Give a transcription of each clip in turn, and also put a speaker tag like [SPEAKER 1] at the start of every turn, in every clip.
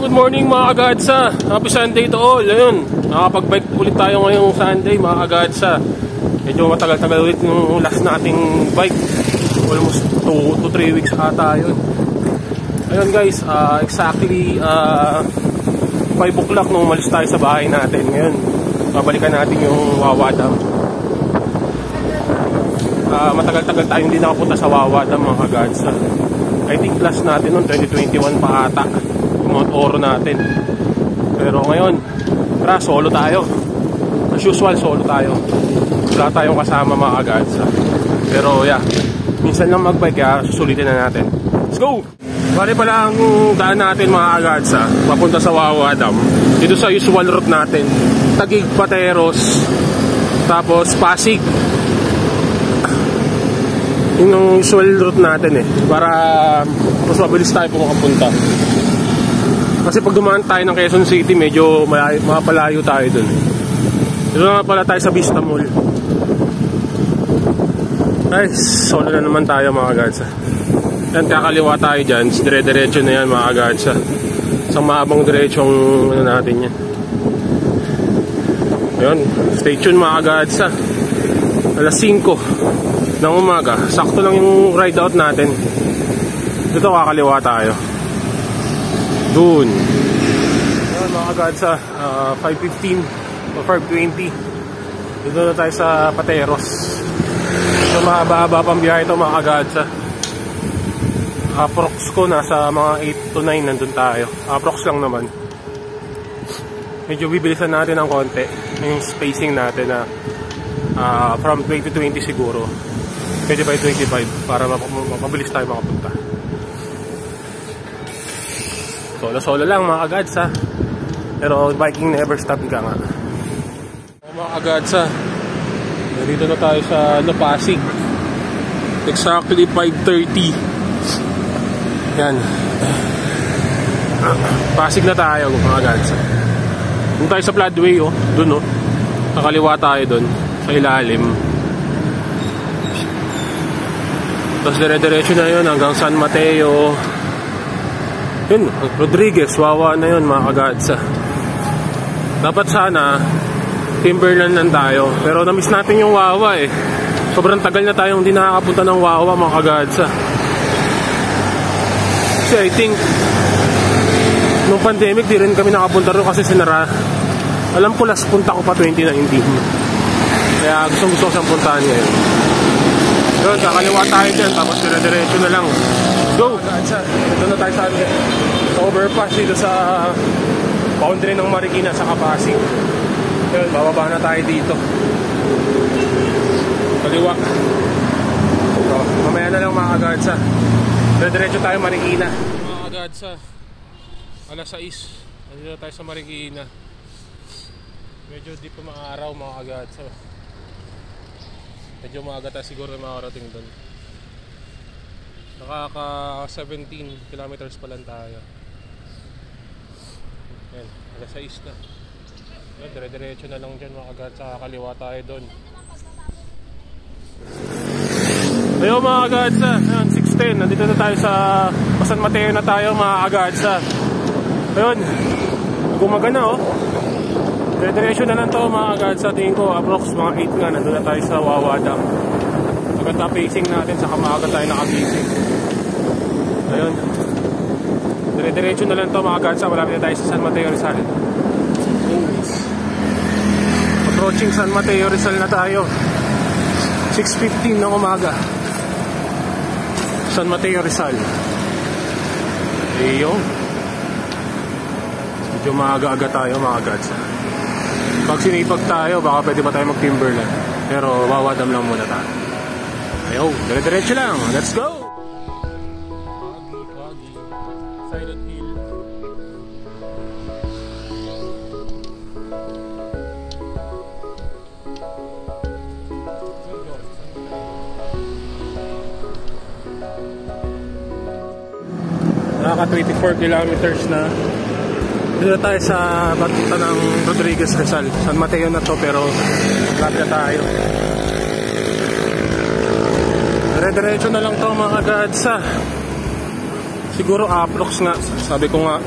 [SPEAKER 1] good morning mga kagadsa. Happy Sunday to all. Ayun, nakapag-bike ulit tayo ngayong Sunday mga kagadsa. Medyo matagal-tagal ulit yung last nating bike. Almost 2 to 3 weeks ata yun. Ayun guys, exactly 5 o'clock nung umalis tayo sa bahay natin. Ngayon, babalikan natin yung Wawa Dam. Matagal-tagal tayo hindi nakapunta sa Wawa Dam mga kagadsa. I think last natin noon 2021 pa ata yung Mount Oro natin. Pero ngayon solo tayo. As usual, solo tayo. Wala tayong kasama mga kagadsa. Pero yeah, minsan lang magbike kaya susulitin na natin. Let's go! Bali pala ang daan natin mga kagadsa papunta sa Wawa Dam. Dito sa usual route natin, Taguig, Pateros, tapos Pasig. Yung usual route natin para mas mabilis tayo pumapunta. Kasi pag dumaan tayo ng Quezon City, medyo mapalayo tayo dun. Dito nga pala tayo sa Vista Mall. Guys, solo na naman tayo mga kagadsa. Yan, kakaliwa tayo dyan. Dire-diretso na yan mga kagadsa. Isang mahabang diretsong natin yan. Ayun, stay tuned mga kagadsa. Alas 5 ng umaga, sakto lang yung ride out natin. Dito kakaliwa tayo. Dun. Ayan mga kagadsa, 5:15 o 5:20. Dito na tayo sa Pateros. So mahaba-haba pang biyahe ito mga kagadsa. Approx ko nasa mga 8 to 9 nandun tayo. Approx lang naman. Medyo bibilisan natin ng konti yung spacing natin na from 20 to 20 siguro. Pwede by 25 para mapabilis tayo makapunta. Solo-solo lang mga kagadsa. Pero biking never stop ka nga. Mga kagadsa, narito na tayo sa Pasig. Exactly 5:30. Yan. Pasig na tayo mga kagadsa. Doon tayo sa Floodway dun nakaliwa tayo dun sa ilalim. Tapos dire-diretso na yun hanggang San Mateo. Yun, Rodriguez, Wawa na yun mga kagadsa. Dapat sana Timberland lang tayo. Pero na-miss natin yung Wawa Sobrang tagal na tayong hindi nakakapunta ng Wawa mga kagadsa. Kasi I think nung pandemic di rin kami nakapunta rin kasi sinara. Alam ko last punta ko pa 2019. Kaya gusto ko siyang puntahan ngayon. Yun, kakaliwa tayo dyan, tapos dire-diretso na lang. Go! Ito na tayo sa overpass dito sa boundary ng Marikina sa Pasig. Yun, bababa na tayo dito. Kaliwa. So, mamaya na lang mga kagadsa. Dire-diretso tayo Marikina. Mga kagadsa, alas 6. Nandito na tayo sa Marikina. Medyo di pa maaraw mga kagadsa. Medyo maaga tayo siguro makarating doon. Nakaka 17 kilometers pa lang tayo. Yan, alas 6 na. Yan, dire-diretso na lang dyan mga kagadsa. Kaliwa tayo doon. Ayun mga kagadsa, 6:10. Nandito na tayo sa San Mateo na tayo mga kagadsa. Ayun, gumaga na dire-diretso na lang to mga kagadsa. Tingin ko approx mga 8 nga nandun na tayo sa Wawa Dam. Maganda pacing natin, saka maaga tayo nakagising. Ayun, dire-diretso na lang to mga kagadsa. Malapit na tayo sa San Mateo Rizal. Approaching San Mateo Rizal na tayo. 6:15 ng umaga, San Mateo Rizal. Ayun, medyo maaga-aga tayo mga kagadsa. Pag sinipag tayo, baka pwede pa tayo mag-Timberland. Pero Wawa Dam lang muna tayo. Ayaw, dire-diretso lang. Let's go! Foggy. Silent Hill. Nakaka 24 kilometers na. Dito tayo sa patunta ng Rodriguez Rizal. San Mateo na to pero lapit na tayo. Dire-diretso na lang to mga kagadsa. Siguro approx nga. Sabi ko nga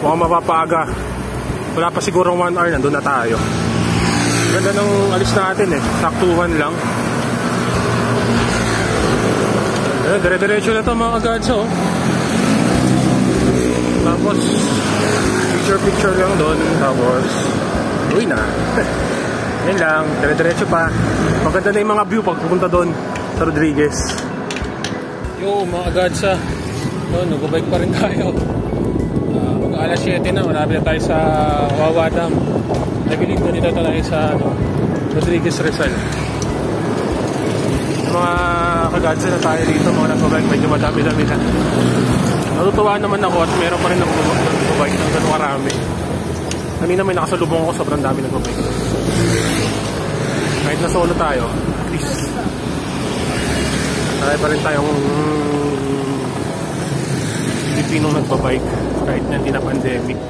[SPEAKER 1] Mukhang mapapaga. Wala pa siguro 1 hour, nandun na tayo. Ganda ng alis natin eh. Saktuhan lang. Dire-diretso na ito mga kagads, oh. Tapos picture lang doon. Tapos uwi na. Yan lang, dire-diretso pa. Maganda na yung mga view pag pupunta doon sa Rodriguez. Yo mga kagads, nag-bike pa rin tayo. Mag-alas 7 na, marami na tayo sa Wawa Dam. I believe na dito tayo sa Rodriguez Rizal. Mga kagads na tayo dito, mga nag-bike, medyo madami-dami na. Natutuwa naman ako at meron pa rin nag-bike ng gano'ng karami. Kanina may nakasalubong ako, sobrang dami nag-bike. Kahit na solo tayo, at least tayo pa rin tayong Pilipinong nagbabike kahit na hindi na pandemic.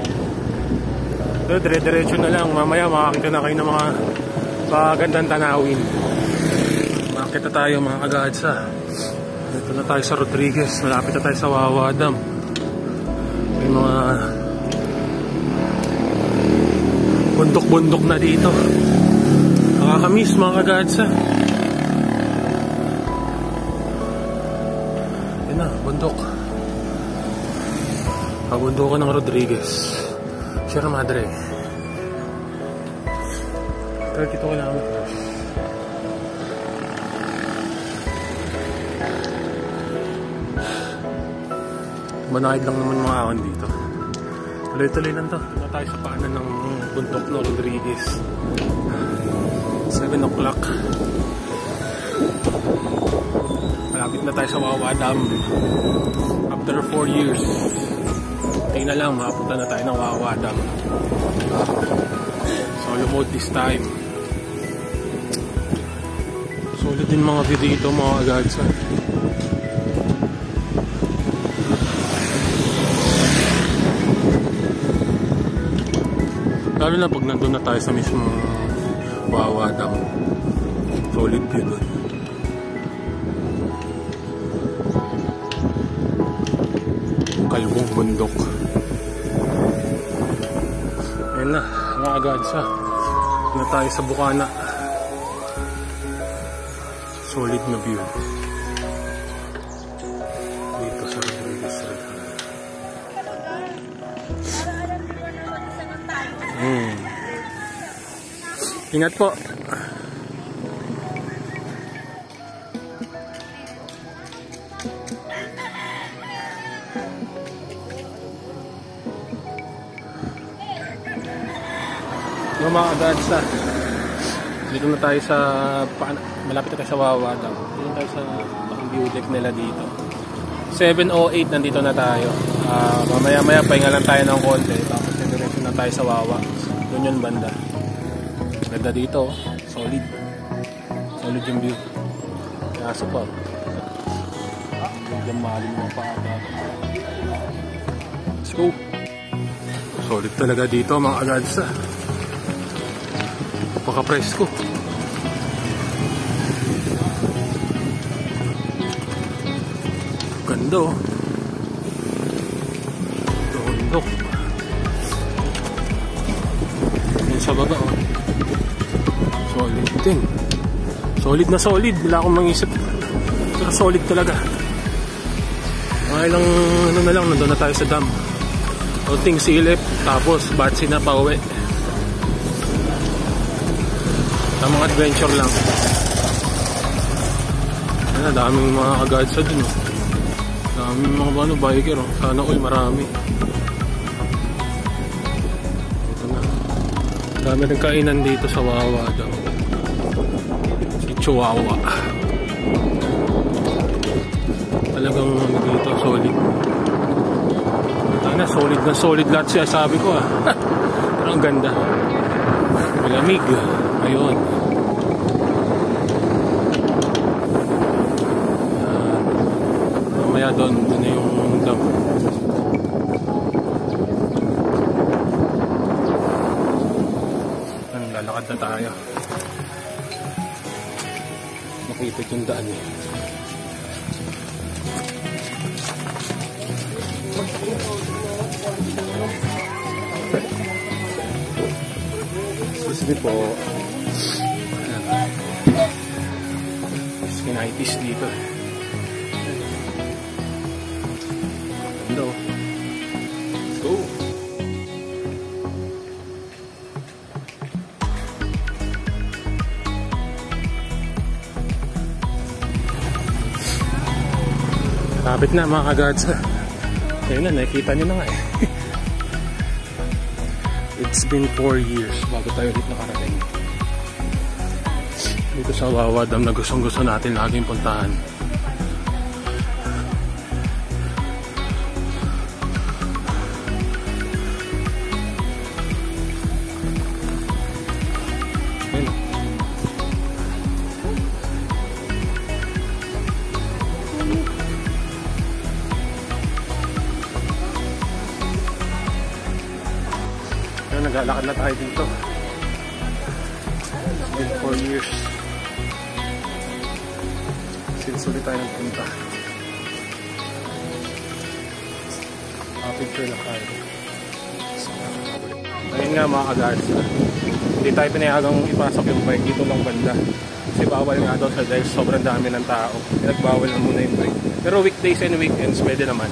[SPEAKER 1] So dire-diretso na lang, mamaya makakita na kayo ng mga magandang tanawin. Makakita tayo mga kagads. Dito na tayo sa Rodriguez, malapit na tayo sa Wawa Dam. May mga bundok-bundok na dito. Nakakamiss mga kagads. Yan na, bundok. Pabundukan ng Rodriguez, Sierra Madre. 32 kilometers. Manahid lang naman mga awan dito. Tuloy-tuloy lang to. Dito tayo sa paanan ng bundok ng Rodriguez. 7 o'clock. Malapit na tayo sa Wawa Dam. After 4 years. Tayo na lang, makapunta na tayo ng Wawa Dam. Solo mode this time. Solid din mga view dito mga kagads. Lalo na pag nandun na tayo sa mismo Wawa Dam. Solid view dun. Kalbong bundok. Ayan na mga kagads, na tayo sa Bukana. Solid na view dito sa Rodriguez. Ingat po. Yung mga kagads, dito na tayo sa malapit na tayo sa Wawa Dam. Dito na tayo sa view deck nila dito. 7:08 nandito na tayo. Mamaya-maya pahinga lang tayo ng konti. Tapos diretso na tayo sa Wawa. Doon yung banda. Ganda dito, solid. Solid yung view. Kaso pa. Yung malim ng paata. Let's go. Solid talaga dito mga kagads. Napaka-presko. Ganda oh. Dondok. Yung sa baba oh. Solid din. Solid na solid. Wala akong mangisip. Pero solid talaga. Mga ilang ano na lang, nandun na tayo sa dam. Outing silip. Tapos batsi na pa uwi. Tamang adventure lang. Ayan, daming mga kagads sa dun. Daming mga biker. Sana all marami. Ito na. Dami rin kainan dito sa Wawa daw. Si Chihuahua. Talagang dito solid. Sana solid na solid lahat siya, sabi ko Pero ang ganda. Malamig. Ayun. Mamaya doon na yung dam. Lalakad na tayo. Makipit yung daan eh. Sige po. Skinitis dito. Hello. Let's go. Kapit na mga kagads. Ayun na, nakikita nyo na nga eh. It's been 4 years bago tayo dito nakarating. Dito sa Wawa Dam na gustong-gusto natin laging puntahan. Naglalakad na tayo dito. It's been 4 years since ulit tayo nagpunta. Picture na tayo. Ayun nga mga kagads, hindi tayo pinayagang ipasok yung bike dito lang banda kasi bawal nga daw sa dahil sobrang dami ng tao. Pinagbawal na muna yung bike, pero weekdays and weekends pwede naman.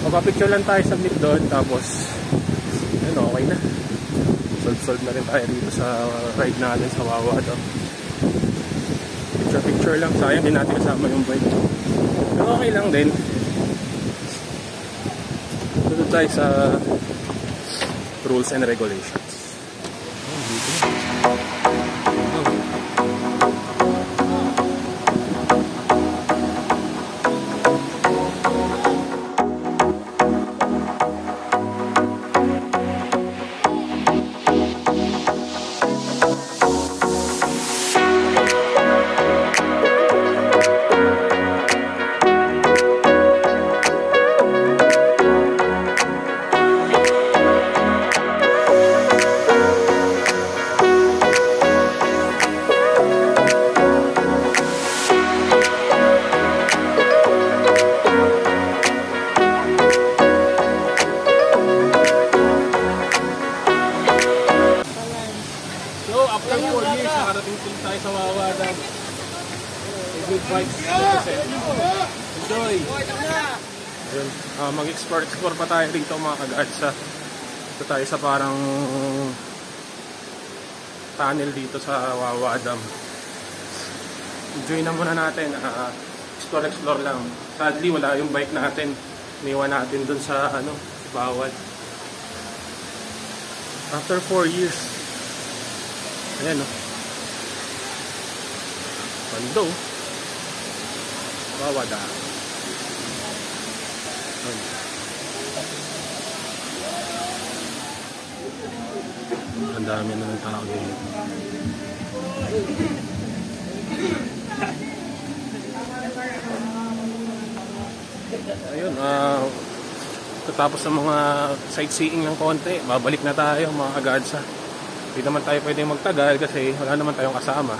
[SPEAKER 1] Magpapicture lang tayo sa mid doon, tapos ayun, okay na. Solve na rin tayo dito sa ride natin sa Wawa Dam. Picture lang, sayang din natin kasama yung bike, pero okay lang din. Dito tayo sa rules and regulations. After 4 years, nakarating tayo sa Wawa Dam. Good vibes. Enjoy! Mag-explore pa tayo dito mga kagads. Ito tayo sa parang tunnel dito sa Wawa Dam. Enjoy na muna natin. Explore lang. Sadly, wala yung bike natin. Iniwan natin dun sa bawal. After 4 years. Ayan o. Bando. Wawa Dam. Ang dami na ng tao dito. Ayun, tapos ng mga sightseeing ng konti, babalik na tayo mga kagadsa. Hindi naman tayo pwedeng magtagal kasi wala naman tayong kasama.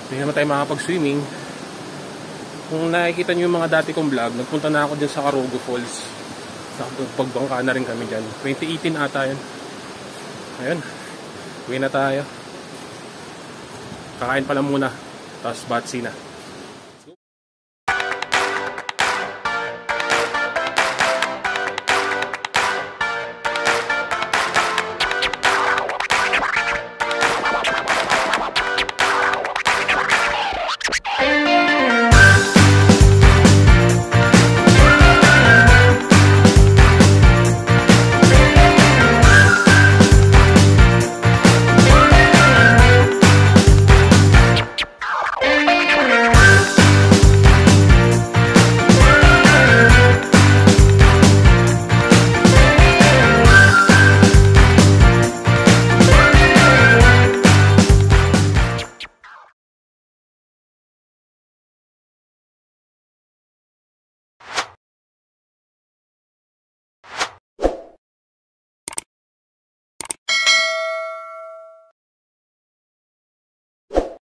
[SPEAKER 1] Hindi naman tayo makapag-swimming. Kung nakikita nyo yung mga dati kong vlog, nagpunta na ako dyan sa Carugo Falls. Pagbangka na rin kami dyan. 2018 ata yun. Ayun, uwi na tayo. Kakain pala muna, tapos batsi na.